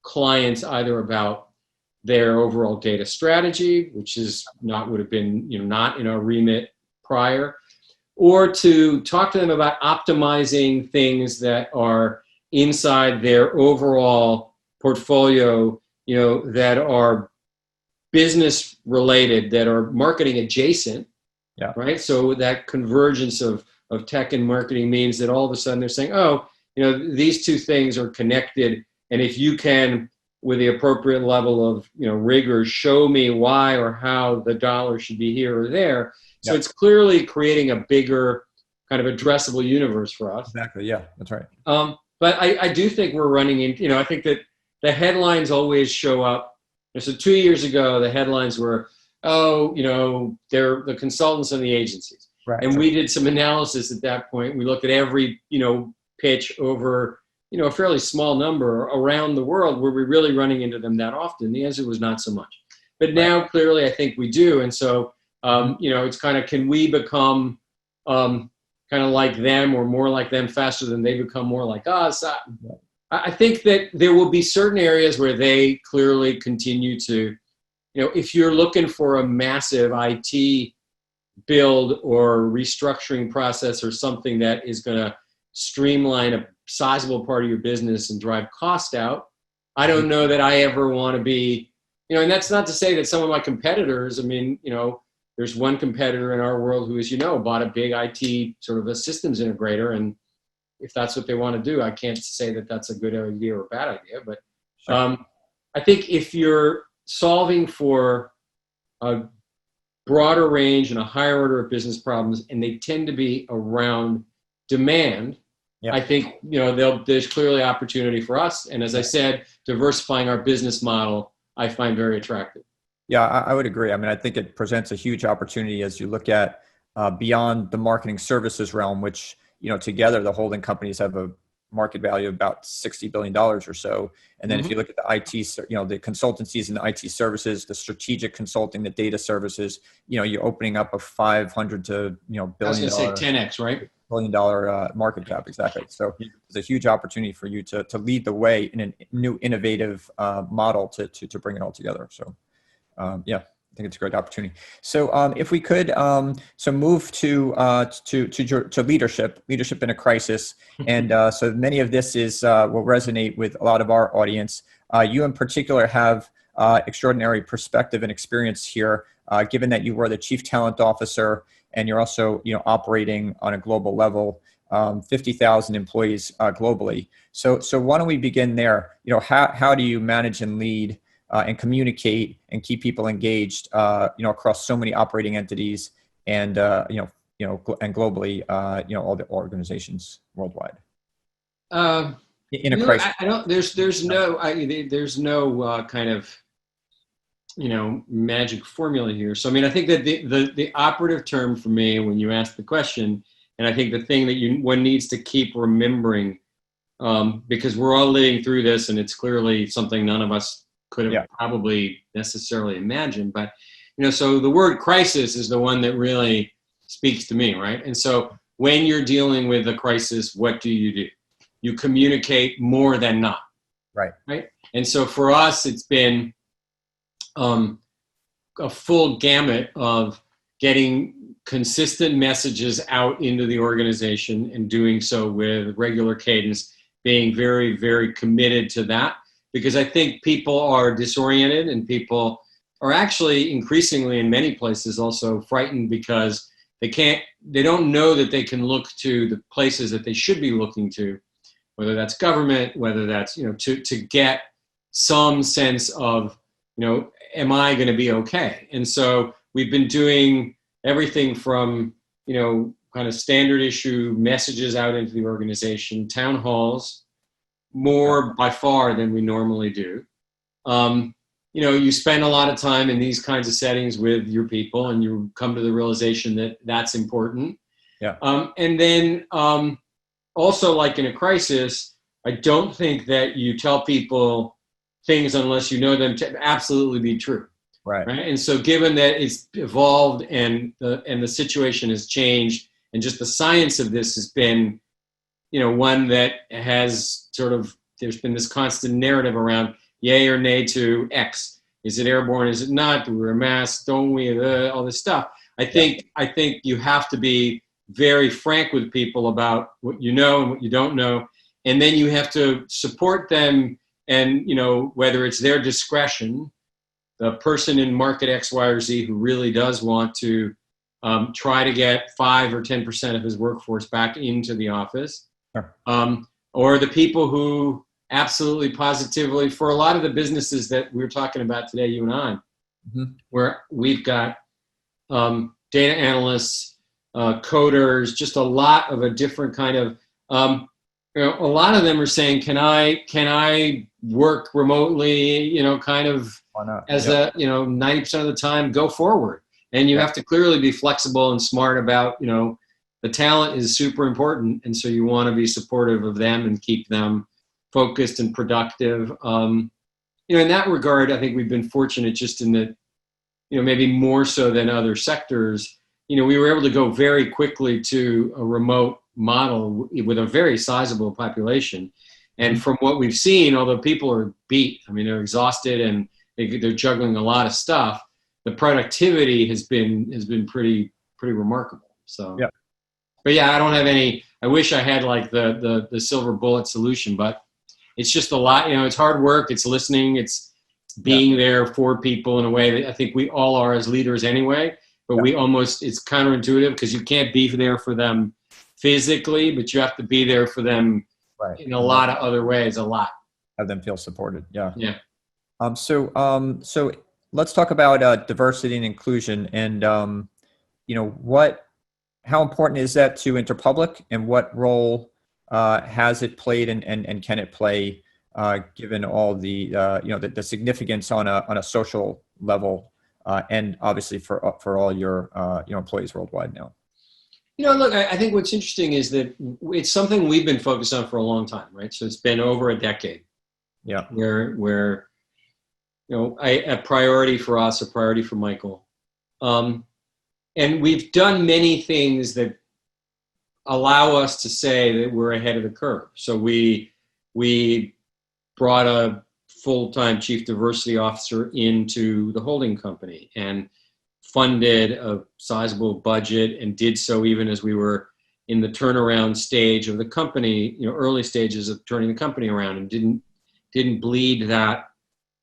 clients either about their overall data strategy, which would have been not in our remit prior, or to talk to them about optimizing things that are inside their overall portfolio, that are business related, that are marketing adjacent. Yeah. Right. So that convergence of tech and marketing means that all of a sudden they're saying, these two things are connected. And if you can, with the appropriate level of, rigor, show me why or how the dollar should be here or there. So it's clearly creating a bigger kind of addressable universe for us. Exactly. Yeah, that's right. But I do think we're running into, I think that the headlines always show up. So 2 years ago, the headlines were, they're the consultants and the agencies. Right. And we did some analysis at that point. We looked at every, pitch over, a fairly small number around the world. Were we really running into them that often? The answer was not so much. But now clearly I think we do. And so, it's kind of, can we become kind of like them or more like them faster than they become more like us? I think that there will be certain areas where they clearly continue to, if you're looking for a massive IT build or restructuring process or something that is going to streamline a sizable part of your business and drive cost out, I don't know that I ever want to be, and that's not to say that some of my competitors, I mean, there's one competitor in our world who, as you know, bought a big IT sort of a systems integrator. And if that's what they want to do, I can't say that that's a good idea or a bad idea. But I think if you're solving for a broader range and a higher order of business problems, and they tend to be around demand, I think, there's clearly opportunity for us. And as I said, diversifying our business model, I find very attractive. Yeah, I would agree. I mean, I think it presents a huge opportunity as you look at beyond the marketing services realm, which, together the holding companies have a market value of about $60 billion or so. And then if you look at the IT, the consultancies and the IT services, the strategic consulting, the data services, you're opening up a 500 to, billion. I was going to say 10x, right? $1 billion market cap. Exactly. So it's a huge opportunity for you to lead the way in a new innovative model to bring it all together. So I think it's a great opportunity. So if we could, move to leadership in a crisis. And so many of this will resonate with a lot of our audience. You in particular have extraordinary perspective and experience here, given that you were the chief talent officer and you're also, operating on a global level, 50,000 employees globally. So why don't we begin there? How do you manage and lead and communicate and keep people engaged, across so many operating entities and, and globally, all the organizations worldwide? In a crisis. There's no kind of, magic formula here. So, I mean, I think that the operative term for me when you ask the question, and I think the thing that one needs to keep remembering, because we're all living through this and it's clearly something none of us could have probably necessarily imagined, but, so the word crisis is the one that really speaks to me, right? And so when you're dealing with a crisis, what do? You communicate more than not. Right. And so for us, it's been a full gamut of getting consistent messages out into the organization and doing so with regular cadence, being very, very committed to that, because I think people are disoriented and people are actually increasingly in many places also frightened because they don't know that they can look to the places that they should be looking to, whether that's government, whether that's, to get some sense of, am I going to be okay? And so we've been doing everything from, kind of standard issue messages out into the organization, town halls, more by far than we normally do. You spend a lot of time in these kinds of settings with your people and you come to the realization that that's important. And then also, like in a crisis, I don't think that you tell people things unless you know them to absolutely be true. Right. And so given that it's evolved and the situation has changed and just the science of this has been, one that has there's been this constant narrative around yay or nay to X. Is it airborne? Is it not? Do we wear masks? Don't we? All this stuff. I think you have to be very frank with people about what you know and what you don't know. And then you have to support them and, whether it's their discretion, the person in market X, Y, or Z who really does want to try to get 5 or 10% of his workforce back into the office, or the people who absolutely positively, for a lot of the businesses that we're talking about today, you and I, where we've got data analysts, coders, just a lot of a different kind of, a lot of them are saying, can I work remotely, kind of as 90% of the time, go forward. And you have to clearly be flexible and smart about, the talent is super important. And so you want to be supportive of them and keep them focused and productive. In that regard, I think we've been fortunate just in that, maybe more so than other sectors, we were able to go very quickly to a remote model with a very sizable population. And from what we've seen, although people are beat, they're exhausted and they're juggling a lot of stuff, the productivity has been pretty remarkable. So, but I don't have any, I wish I had like the silver bullet solution, but it's just a lot, it's hard work. It's listening. It's being there for people in a way that I think we all are as leaders anyway. but it's counterintuitive because you can't be there for them physically, but you have to be there for them in a lot of other ways, a lot. Have them feel supported. Yeah. Yeah. So let's talk about diversity and inclusion, and how important is that to Interpublic, and what role has it played, and can it play, given all the the significance on a social level, and obviously for all your employees worldwide now. Look, I think what's interesting is that it's something we've been focused on for a long time, right? So it's been over a decade. Yeah. Where a priority for us, a priority for Michael. And we've done many things that allow us to say that we're ahead of the curve. So we brought a full-time chief diversity officer into the holding company and funded a sizable budget, and did so even as we were in the turnaround stage of the company, early stages of turning the company around, and didn't bleed that.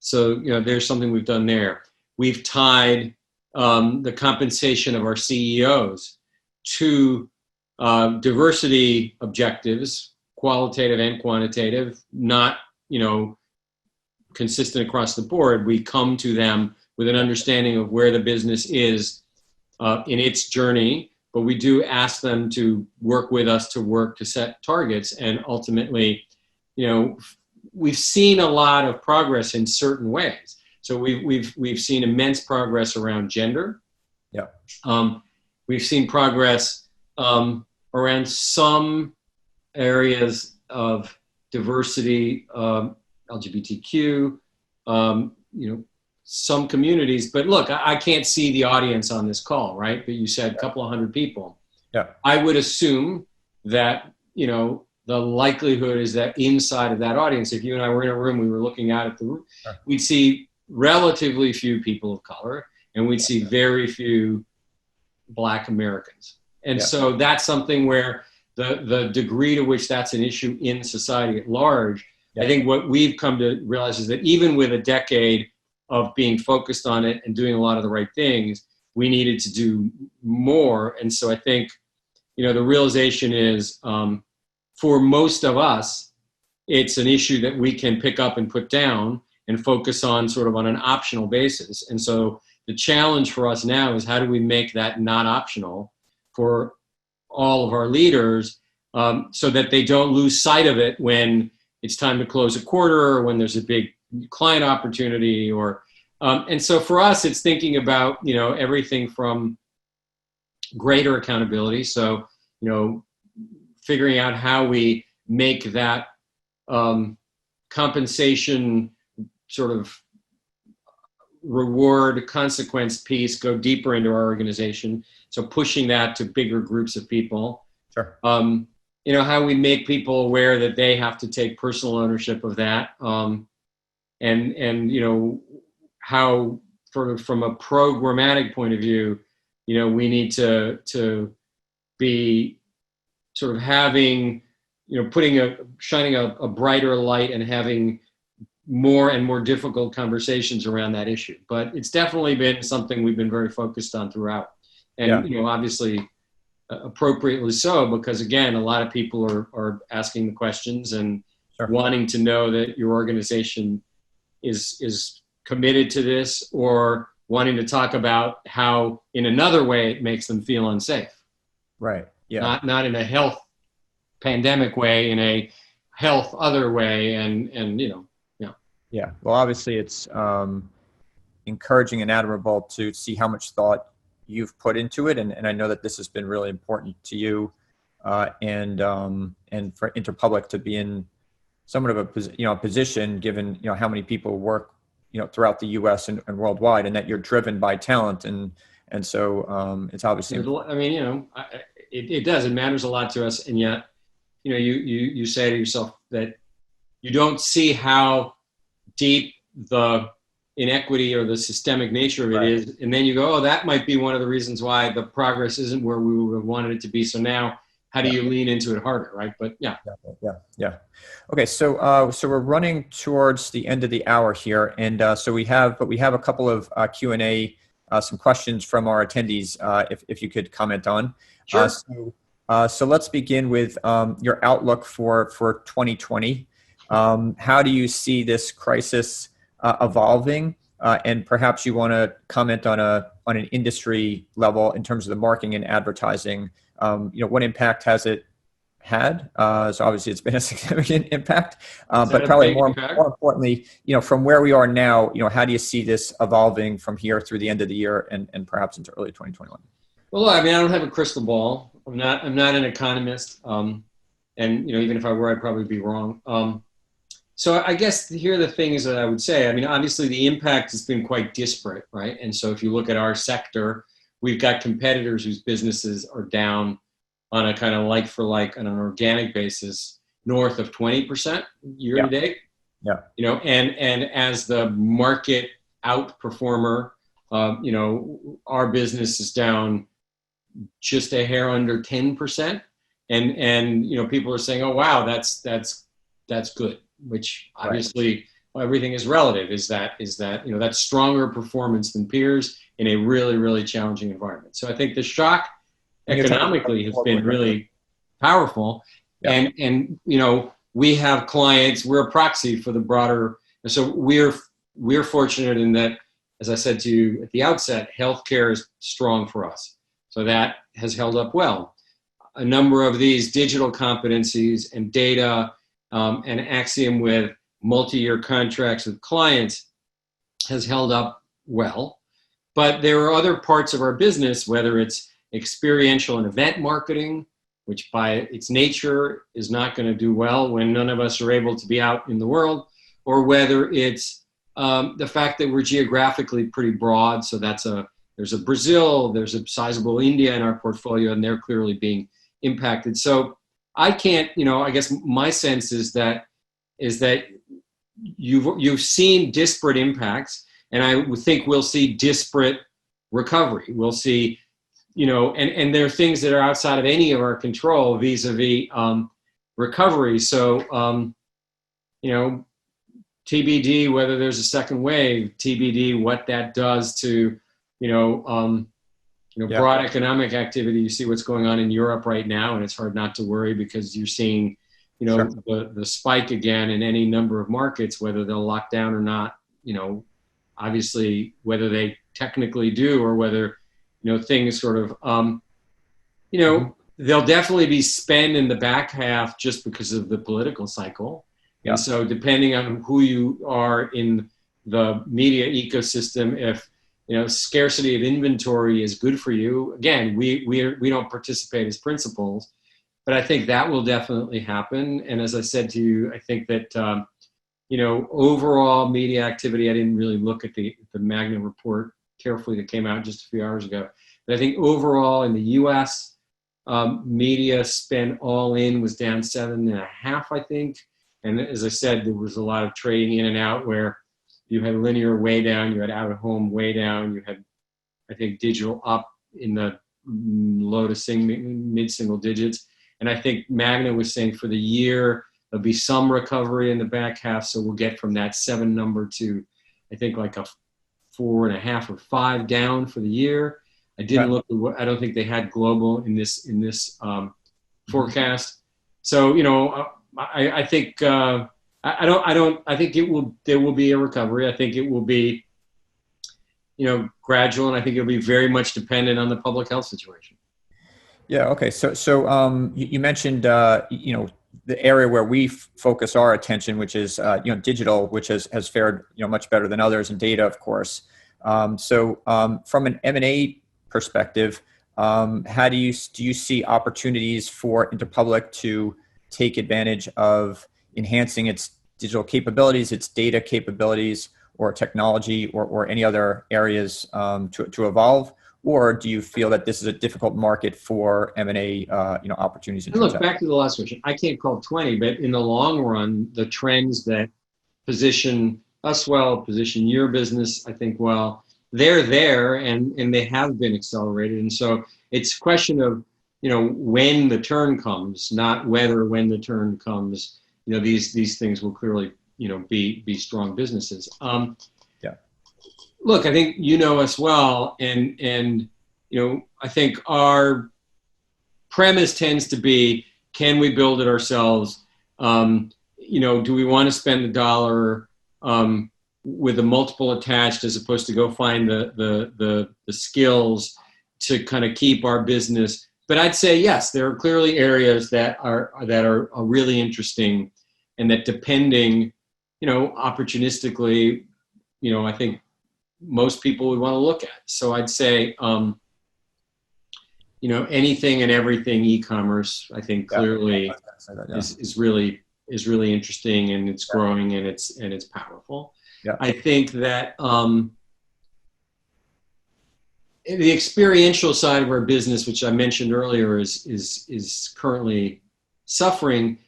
So, there's something we've done there. We've tied the compensation of our CEOs to diversity objectives, qualitative and quantitative, not, consistent across the board. We come to them with an understanding of where the business is in its journey, but we do ask them to work with us to set targets. And ultimately, we've seen a lot of progress in certain ways. So we've seen immense progress around gender. Yeah. We've seen progress around some areas of diversity, LGBTQ, some communities. But look, I can't see the audience on this call, right? But you said a couple of hundred people. Yeah. I would assume that, the likelihood is that inside of that audience, if you and I were in a room, we were looking out at the room, we'd see relatively few people of color, and we'd see very few Black Americans. And so that's something where the degree to which that's an issue in society at large, I think what we've come to realize is that even with a decade of being focused on it and doing a lot of the right things, we needed to do more. And so I think, the realization is, for most of us, it's an issue that we can pick up and put down and focus on sort of on an optional basis. And so the challenge for us now is, how do we make that not optional for all of our leaders, so that they don't lose sight of it when it's time to close a quarter, or when there's a big client opportunity, and so for us, it's thinking about, everything from greater accountability. So, figuring out how we make that compensation sort of reward consequence piece go deeper into our organization. So pushing that to bigger groups of people. Sure. How we make people aware that they have to take personal ownership of that. And how, sort of from a programmatic point of view, we need to be sort of having, shining a brighter light and having more and more difficult conversations around that issue. But it's definitely been something we've been very focused on throughout. And, obviously appropriately so, because again, a lot of people are asking the questions and wanting to know that your organization is committed to this, or wanting to talk about how in another way it makes them feel unsafe. Right. Yeah. Not in a health pandemic way, in a health other way. And Yeah. Well, obviously it's encouraging and admirable to see how much thought you've put into it. And I know that this has been really important to you, and for Interpublic to be in somewhat of a position, given, how many people work, throughout the U.S. and worldwide, and that you're driven by talent. And so it's obviously, I mean, it does, it matters a lot to us. And yet, you say to yourself that you don't see how deep the inequity or the systemic nature of it is. And then you go, oh, that might be one of the reasons why the progress isn't where we would have wanted it to be. So now how do you lean into it harder? Right. But yeah. Okay. So we're running towards the end of the hour here. And so we have a couple of Q&A some questions from our attendees, if you could comment on. Sure. So let's begin with your outlook for 2020. How do you see this crisis evolving? And perhaps you want to comment on an industry level in terms of the marketing and advertising. What impact has it had? So obviously it's been a significant impact, but probably more importantly, from where we are now, how do you see this evolving from here through the end of the year and perhaps into early 2021? Well, I mean, I don't have a crystal ball. I'm not an economist. And, even if I were, I'd probably be wrong. So I guess here are the things that I would say. I mean, obviously the impact has been quite disparate, right? And so if you look at our sector, we've got competitors whose businesses are down on a kind of like for like on an organic basis, north of 20% year to date. Yeah. And as the market outperformer, our business is down just a hair under 10%. And people are saying, oh, wow, that's good, which obviously everything is relative. Is that that's stronger performance than peers in a really, really challenging environment. So I think the shock economically has been really powerful. Yeah. And we have clients, we're a proxy for the broader, and so we're fortunate in that, as I said to you at the outset, healthcare is strong for us. So that has held up well. A number of these digital competencies and data and Axiom with multi-year contracts with clients has held up well. But there are other parts of our business, whether it's experiential and event marketing, which by its nature is not going to do well when none of us are able to be out in the world, or whether it's the fact that we're geographically pretty broad. So there's a Brazil, there's a sizable India in our portfolio, and they're clearly being impacted. So I can't, I guess my sense is that you've seen disparate impacts, and I would think we'll see disparate recovery. We'll see, and there are things that are outside of any of our control vis-a-vis recovery. So, TBD whether there's a second wave, TBD what that does to, broad economic activity. You see what's going on in Europe right now, and it's hard not to worry because you're seeing, the spike again in any number of markets, whether they'll lock down or not, obviously whether they technically do or whether, things sort of, there'll definitely be spend in the back half just because of the political cycle. Yeah. And so depending on who you are in the media ecosystem, if, scarcity of inventory is good for you, again, we don't participate as principals, but I think that will definitely happen. And as I said to you, I think that, overall media activity, I didn't really look at the Magna report carefully that came out just a few hours ago. But I think overall in the U.S., media spend all in was down 7.5%, I think. And as I said, there was a lot of trading in and out where you had linear way down, you had out of home way down, you had, I think, digital up in the low to mid single digits. And I think Magna was saying for the year, there'll be some recovery in the back half. So we'll get from that 7 number to, I think, like a 4.5 or 5 down for the year. I didn't look at what, I don't think they had global in this forecast. So, I think, I think there will be a recovery. I think it will be, gradual, and I think it'll be very much dependent on the public health situation. Yeah. Okay. So you mentioned, the area where we focus our attention, which is, digital, which has fared, much better than others, and data, of course. So from an M&A perspective, how do you see opportunities for Interpublic to take advantage of enhancing its digital capabilities, its data capabilities, or technology, or any other areas to evolve? Or do you feel that this is a difficult market for M&A opportunities? Look, back to the last question. I can't call 20, but in the long run, the trends that position us well, position your business, I think, well, they're there and they have been accelerated. And so it's a question of, when the turn comes, not whether when the turn comes, these things will clearly, be strong businesses. look, I think you know us well, and I think our premise tends to be, can we build it ourselves? Do we want to spend the dollar with a multiple attached, as opposed to go find the skills to kind of keep our business? But I'd say yes, there are clearly areas that are really interesting, and that, depending, opportunistically, I think most people would want to look at. So I'd say, anything and everything e-commerce, I think clearly is really interesting, and it's growing, and it's powerful. Yeah. I think that the experiential side of our business, which I mentioned earlier, is currently suffering,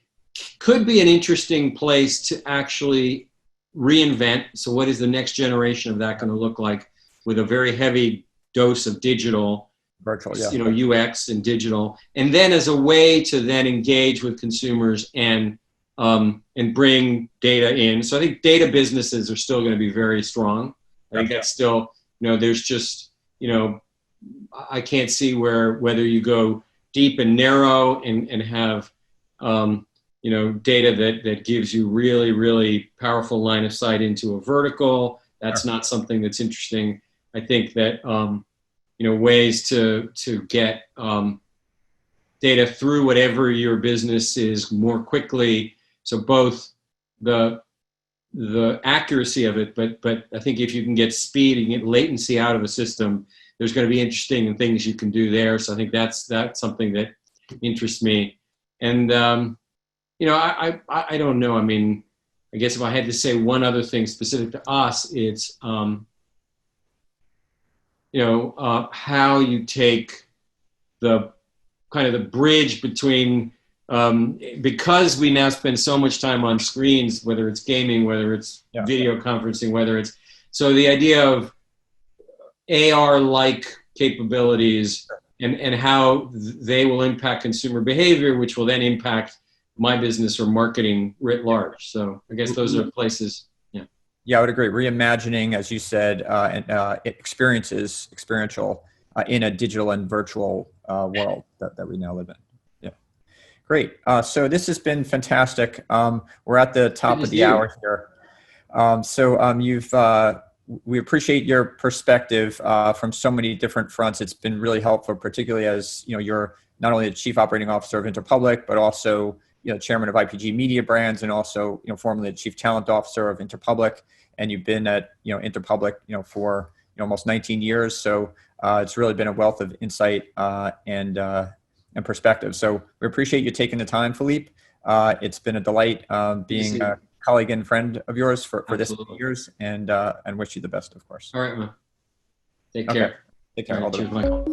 could be an interesting place to actually reinvent. So what is the next generation of that going to look like, with a very heavy dose of digital, virtual, UX and digital, and then as a way to then engage with consumers and bring data in. So I think data businesses are still going to be very strong. I think that's still, there's just, I can't see whether you go deep and narrow and have, data that gives you really, really powerful line of sight into a vertical. That's not something that's interesting. I think that, ways to get data through whatever your business is more quickly. So both the accuracy of it, but I think if you can get speed and get latency out of a system, there's going to be interesting things you can do there. So I think that's something that interests me. And I don't know. I mean, I guess if I had to say one other thing specific to us, it's how you take the kind of the bridge between, because we now spend so much time on screens, whether it's gaming, whether it's video conferencing, whether it's, so the idea of AR-like capabilities and how they will impact consumer behavior, which will then impact my business or marketing writ large. So I guess those are places. Yeah, I would agree. Reimagining, as you said, experiential in a digital and virtual world that we now live in. Yeah, great. So this has been fantastic. We're at the top of the hour here. We appreciate your perspective from so many different fronts. It's been really helpful, particularly as you're not only the Chief Operating Officer of Interpublic, but also Chairman of IPG MediaBrands, and also formerly the Chief Talent Officer of Interpublic. And you've been at Interpublic for almost 19 years. So it's really been a wealth of insight and perspective. So we appreciate you taking the time, Philippe. It's been a delight being a colleague and friend of yours for this many years, and wish you the best, of course. All right, man. Take care. Take care. All right, cheers, Michael.